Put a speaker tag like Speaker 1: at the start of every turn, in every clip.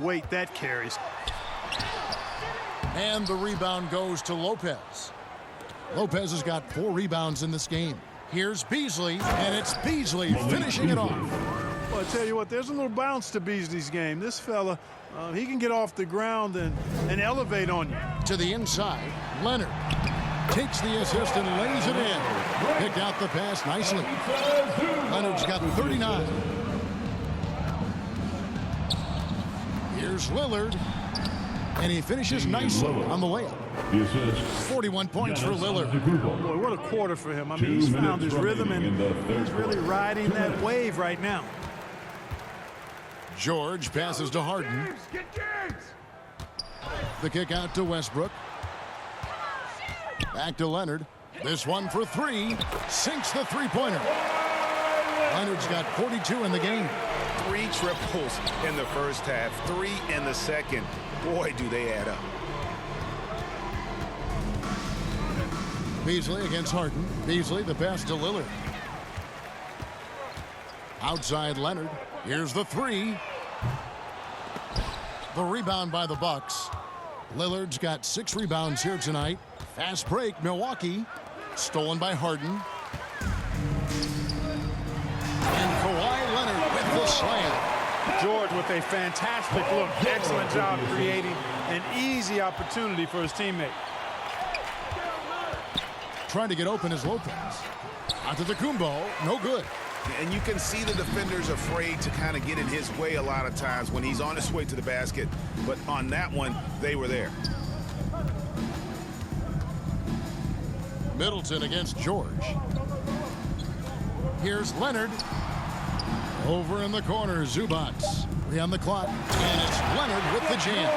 Speaker 1: weight that carries.
Speaker 2: And the rebound goes to Lopez. Lopez has got 4 rebounds in this game. Here's Beasley, and it's Beasley finishing it off.
Speaker 1: Well, I tell you what, there's a little bounce to Beasley's game. This fella, he can get off the ground and elevate on you.
Speaker 2: To the inside, Leonard takes the assist and lays it in. Picked out the pass nicely. Leonard's got 39. Here's Lillard, and he finishes nicely on the layup. 41 points for Lillard.
Speaker 1: Boy, what a quarter for him. I mean, he's found his rhythm, and he's really riding that wave right now.
Speaker 2: George passes to Harden. The kick out to Westbrook. Back to Leonard. This one for 3. Sinks the three-pointer. Leonard's got 42 in the game.
Speaker 3: 3 triples in the first half, 3 in the second. Boy, do they add up.
Speaker 2: Beasley against Harden. Beasley, the pass to Lillard. Outside Leonard. Here's the 3. The rebound by the Bucks. Lillard's got 6 rebounds here tonight. Fast break, Milwaukee. Stolen by Harden. And Kawhi Leonard with the slam.
Speaker 1: George with a fantastic look. Excellent job creating an easy opportunity for his teammate.
Speaker 2: Trying to get open is Lopez. Antetokounmpo, no good.
Speaker 3: And you can see the defender's afraid to kind of get in his way a lot of times when he's on his way to the basket. But on that one, they were there.
Speaker 2: Middleton against George. Here's Leonard. Over in the corner, Zubac. 3 on the clock, and it's Leonard with the jam.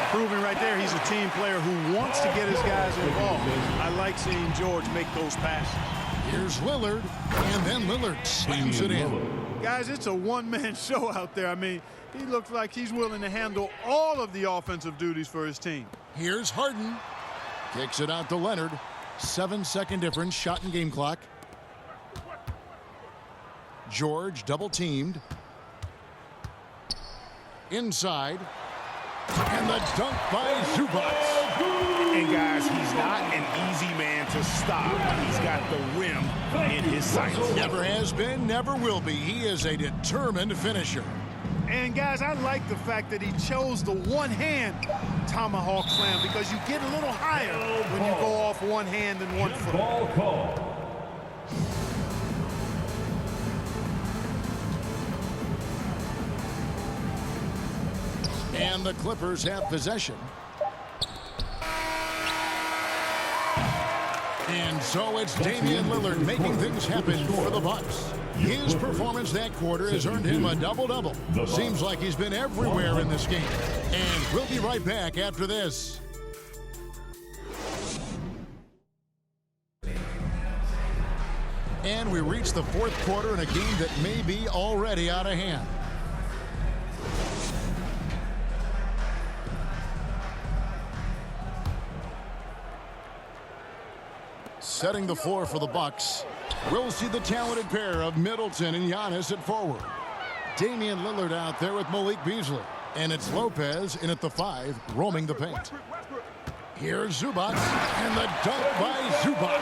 Speaker 1: Proving right there he's a team player who wants to get his guys involved. I like seeing George make those passes.
Speaker 2: Here's Lillard, and then Lillard slams it in.
Speaker 1: Guys, it's a one-man show out there. I mean, he looks like he's willing to handle all of the offensive duties for his team.
Speaker 2: Here's Harden. Kicks it out to Leonard. 7-second difference, shot and game clock. George double-teamed. Inside. And the dunk by Zubac.
Speaker 3: And guys, he's not an easy man to stop. He's got the rim in his sights.
Speaker 2: Never has been, never will be. He is a determined finisher.
Speaker 1: And guys, I like the fact that he chose the one-hand tomahawk slam because you get a little higher when you go off one hand and one foot.
Speaker 4: Ball call.
Speaker 2: And the Clippers have possession. And so it's Damian Lillard making things happen for the Bucks. His performance that quarter has earned him a double-double. Seems like he's been everywhere in this game. And we'll be right back after this. And we reach the 4th quarter in a game that may be already out of hand. Setting the floor for the Bucks. We'll see the talented pair of Middleton and Giannis at forward. Damian Lillard out there with Malik Beasley. And it's Lopez in at the 5, roaming the paint. Here's Zubac, and the dunk by Zubac.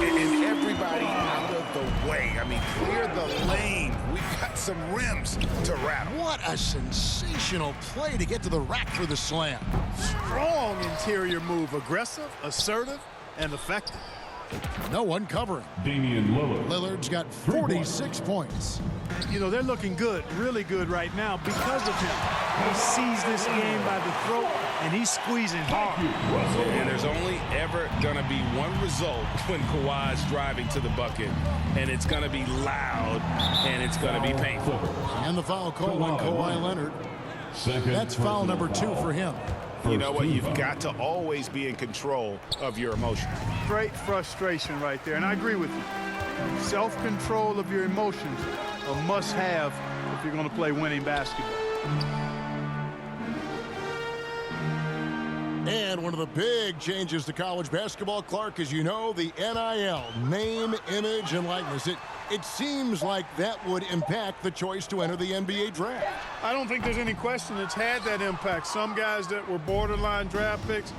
Speaker 3: And everybody out of the way. I mean, clear the lane. We've got some rims to rattle.
Speaker 2: What a sensational play to get to the rack for the slam.
Speaker 1: Strong interior move. Aggressive, assertive, and effective.
Speaker 2: No one covering.
Speaker 4: Damian Lillard.
Speaker 2: Lillard's got 46 points.
Speaker 1: You know, they're looking good, really good right now because of him. He sees this game by the throat, and he's squeezing hard.
Speaker 3: And there's only ever going to be one result when Kawhi's driving to the bucket, and it's going to be loud, and it's going to be painful.
Speaker 2: And the foul called on Kawhi Leonard. That's foul number 2 for him.
Speaker 3: You know what? You've got to always be in control of your emotions.
Speaker 1: Great frustration right there, and I agree with you. Self-control of your emotions, a must-have if you're going to play winning basketball.
Speaker 2: And And one of the big changes to college basketball, Clark, as you know, the NIL, name, image, and likeness. It seems like that would impact the choice to enter the NBA draft.
Speaker 1: I don't think there's any question it's had that impact. Some guys that were borderline draft picks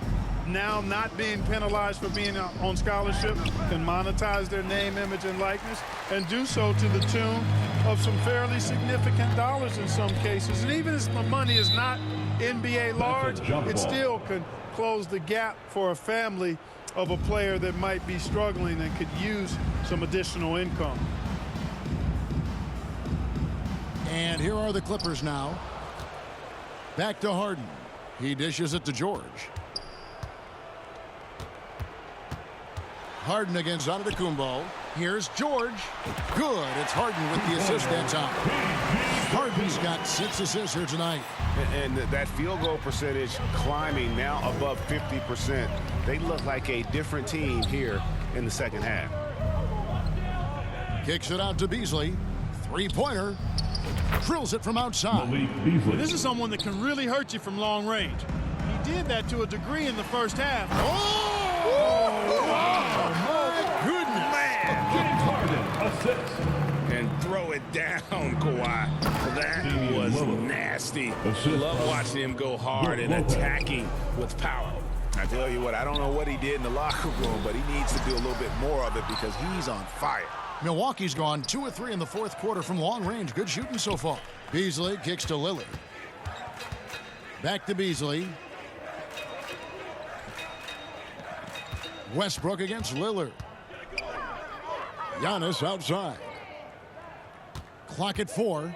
Speaker 1: now not being penalized for being on scholarship can monetize their name, image, and likeness and do so to the tune of some fairly significant dollars in some cases. And even if the money is not NBA large, it still can close the gap for a family of a player that might be struggling and could use some additional income.
Speaker 2: And here are the Clippers now. Back to Harden. He dishes it to George. Harden against Antetokounmpo. Here's George. Good. It's Harden with the assist that time. Harden's got 6 assists here tonight.
Speaker 3: And that field goal percentage climbing now above 50%. They look like a different team here in the second half.
Speaker 2: Kicks it out to Beasley. Three-pointer. Drills it from outside.
Speaker 1: This is someone that can really hurt you from long range. He did that to a degree in the first half.
Speaker 2: My goodness.
Speaker 3: And throw it down, Kawhi. That was nasty. Love watching him go hard and attacking with power. I tell you what, I don't know what he did in the locker room, but he needs to do a little bit more of it because he's on fire.
Speaker 2: Milwaukee's gone 2 of 3 in the fourth quarter from long range. Good shooting so far. Beasley kicks to Lillard. Back to Beasley. Westbrook against Lillard. Giannis outside. Clock at 4.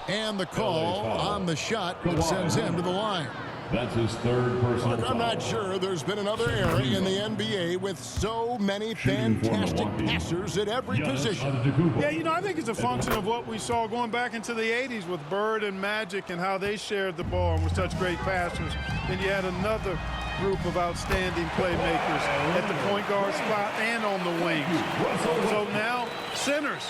Speaker 2: And the call on the shot that sends him to the line.
Speaker 4: That's his third personal foul.
Speaker 2: I'm not sure there's been another era in the NBA with so many fantastic passers at every position.
Speaker 1: Yeah, you know, I think it's a function of what we saw going back into the 80s with Bird and Magic and how they shared the ball and were such great passers. Then you had another group of outstanding playmakers at the point guard spot and on the wings. So now centers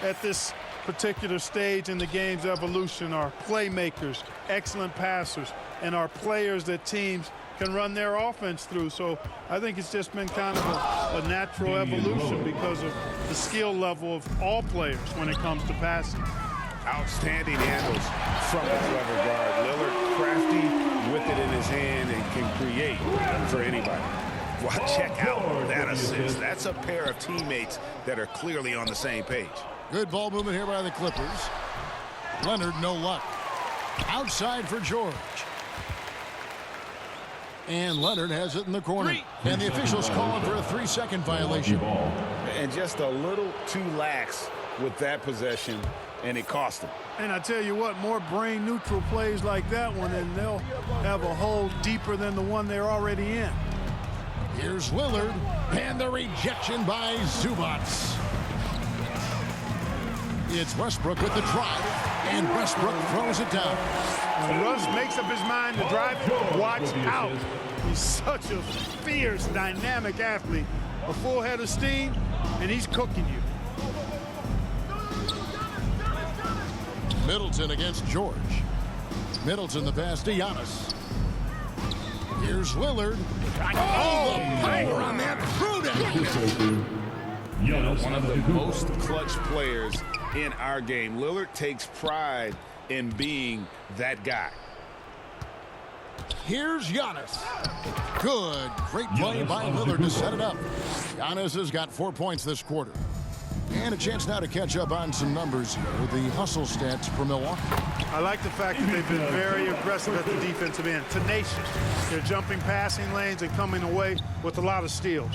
Speaker 1: at this particular stage in the game's evolution are playmakers, excellent passers, and are players that teams can run their offense through. So I think it's just been kind of a natural evolution because of the skill level of all players when it comes to passing.
Speaker 3: Outstanding handles from the clever guard. Lillard crafty with it in his hand and can create for anybody. Well, check out that assist. That's a pair of teammates that are clearly on the same page.
Speaker 2: Good ball movement here by the Clippers. Leonard, no luck. Outside for George. And Leonard has it in the corner. And the officials calling for a 3-second violation.
Speaker 3: And just a little too lax with that possession, and it cost him.
Speaker 1: And I tell you what, more brain-neutral plays like that one, and they'll have a hole deeper than the one they're already in.
Speaker 2: Here's Lillard, and the rejection by Zubats. It's Westbrook with the drive, and Westbrook throws it down.
Speaker 1: When Russ makes up his mind to drive it, watch out. He's such a fierce, dynamic athlete. A full head of steam, and he's cooking you.
Speaker 2: Middleton against George. Middleton the pass to Giannis. Here's Lillard. Oh, the power on that.
Speaker 3: One of the most clutch players in our game. Lillard takes pride in being that guy.
Speaker 2: Here's Giannis. Good. Great play by Lillard to set it up. Giannis has got 4 points this quarter. And a chance now to catch up on some numbers here. The hustle stats for Milwaukee.
Speaker 1: I like the fact that they've been very aggressive at the defensive end. Tenacious. They're jumping passing lanes and coming away with a lot of steals.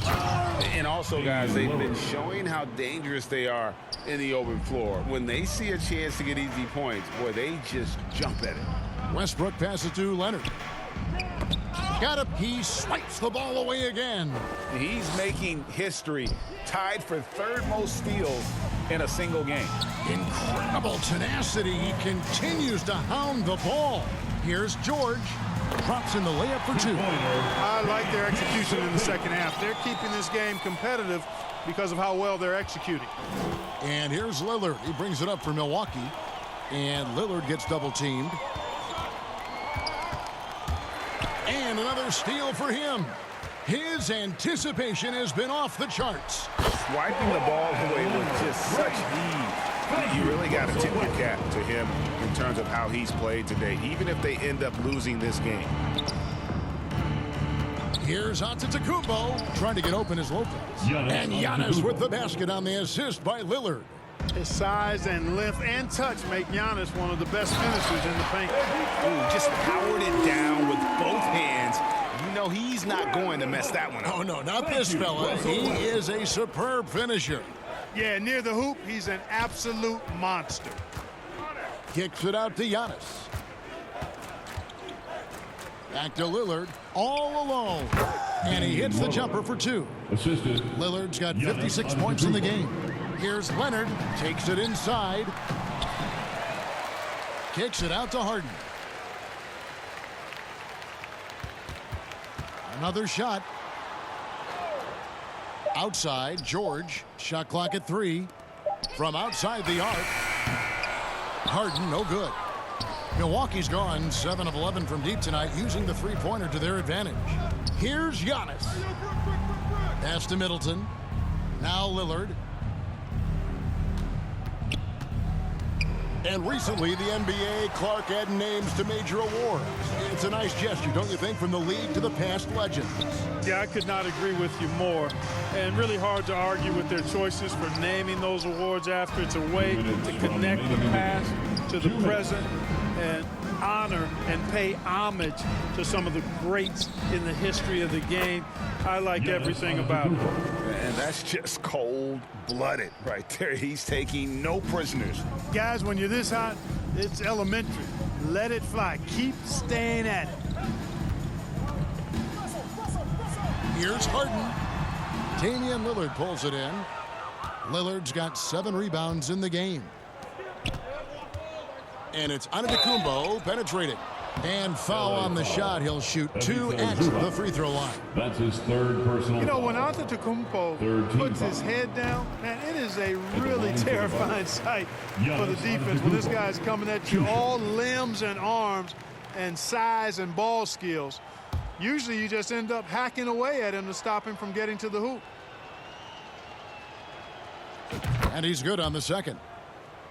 Speaker 3: And also, guys, they've been showing how dangerous they are in the open floor. When they see a chance to get easy points, boy, they just jump at it.
Speaker 2: Westbrook passes to Leonard. Got him. He swipes the ball away again.
Speaker 3: He's making history, tied for third most steals in a single game.
Speaker 2: Incredible tenacity. He continues to hound the ball. Here's George. Drops in the layup for 2.
Speaker 1: I like their execution in the second half. They're keeping this game competitive because of how well they're executing.
Speaker 2: And here's Lillard. He brings it up for Milwaukee. And Lillard gets double teamed. And another steal for him. His anticipation has been off the charts.
Speaker 3: Swiping the ball away with just such ease. You really got to tip your cap to him in terms of how he's played today, even if they end up losing this game.
Speaker 2: Here's Antetokounmpo trying to get open as Lopez. And Giannis with the basket on the assist by Lillard.
Speaker 1: His size and length and touch make Giannis one of the best finishers in the paint.
Speaker 3: Ooh, just powered it down with both hands. You know he's not going to mess that one up.
Speaker 2: Oh, no, not this fella. He is a superb finisher.
Speaker 1: Yeah, near the hoop, he's an absolute monster.
Speaker 2: Kicks it out to Giannis. Back to Lillard, all alone. And he hits the jumper for two.
Speaker 4: Assisted.
Speaker 2: Lillard's got 56 points in the game. Here's Leonard, takes it inside. Kicks it out to Harden. Another shot. Outside, George. Shot clock at 3. From outside the arc. Harden, no good. Milwaukee's gone 7 of 11 from deep tonight, using the three-pointer to their advantage. Here's Giannis. Pass to Middleton. Now Lillard. And recently, the NBA, Clark added names to major awards. It's a nice gesture, don't you think, from the league to the past legends?
Speaker 1: Yeah, I could not agree with you more. And really hard to argue with their choices for naming those awards after. It's a way to connect the past to the present and honor and pay homage to some of the greats in the history of the game. I like everything about it.
Speaker 3: And that's just cold-blooded right there. He's taking no prisoners.
Speaker 1: Guys, when you're this hot, it's elementary. Let it fly. Keep staying at it.
Speaker 2: Here's Harden. Damian Lillard pulls it in. Lillard's got 7 rebounds in the game. And it's Antetokounmpo penetrating. And foul on the shot. He'll shoot 2 at the free throw line.
Speaker 4: That's his third personal.
Speaker 1: You know, when Antetokounmpo puts his head down, man, it is a really terrifying sight for the defense when this guy's coming at you all limbs and arms and size and ball skills. Usually you just end up hacking away at him to stop him from getting to the hoop.
Speaker 2: And he's good on the second.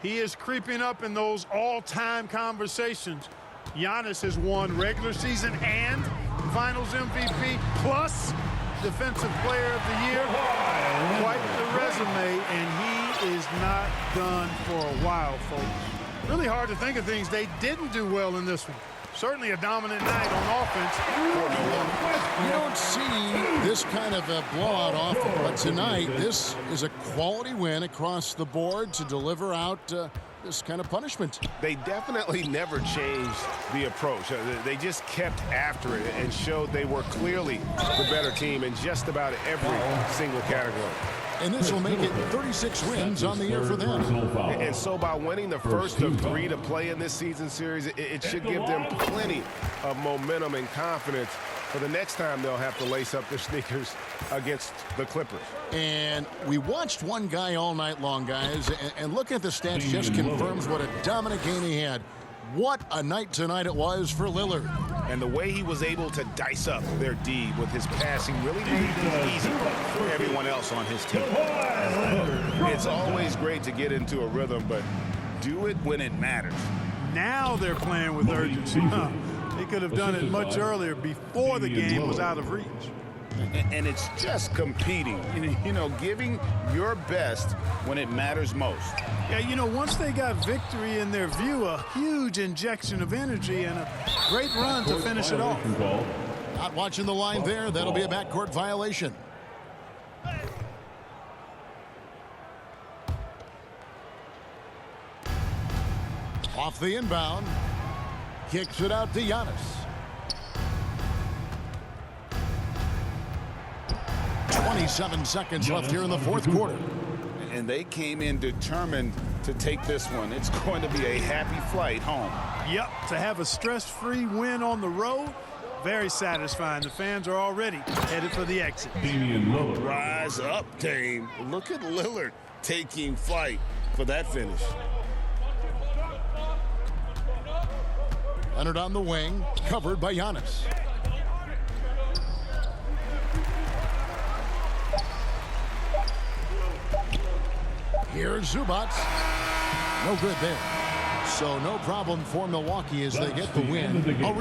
Speaker 1: He is creeping up in those all-time conversations. Giannis has won regular season and Finals MVP plus Defensive Player of the Year. Quite the resume, and he is not done for a while, folks. Really hard to think of things they didn't do well in this one. Certainly a dominant night on offense.
Speaker 2: You don't see this kind of a blowout often, but tonight this is a quality win across the board to deliver out this kind of punishment.
Speaker 3: They definitely never changed the approach. They just kept after it and showed they were clearly the better team in just about every single category.
Speaker 2: And this will make it 36 wins on the year for them.
Speaker 3: And so by winning the first of 3 to play in this season series, it should give them plenty of momentum and confidence for the next time they'll have to lace up their sneakers against the Clippers.
Speaker 2: And we watched one guy all night long, guys, and looking at the stats just confirms what a dominant game he had. What a night tonight it was for Lillard.
Speaker 3: And the way he was able to dice up their D with his passing really made things easy for everyone else on his team. It's always great to get into a rhythm, but do it when it matters.
Speaker 1: Now they're playing with urgency. They could have done it much earlier before the game was out of reach.
Speaker 3: And it's just competing, you know, giving your best when it matters most.
Speaker 1: Yeah, you know, once they got victory in their view, a huge injection of energy and a great run to finish it off.
Speaker 2: Not watching the line there. That'll be a backcourt violation. Off the inbound. Kicks it out to Giannis. 27 seconds left here in the fourth quarter.
Speaker 3: And they came in determined to take this one. It's going to be a happy flight home.
Speaker 1: Yep, to have a stress-free win on the road, very satisfying. The fans are already headed for the exit.
Speaker 3: Rise up, Dame. Look at Lillard taking flight for that finish.
Speaker 2: Leonard on the wing, covered by Giannis. Here's Zubac. No good there. So no problem for Milwaukee as they get the win. A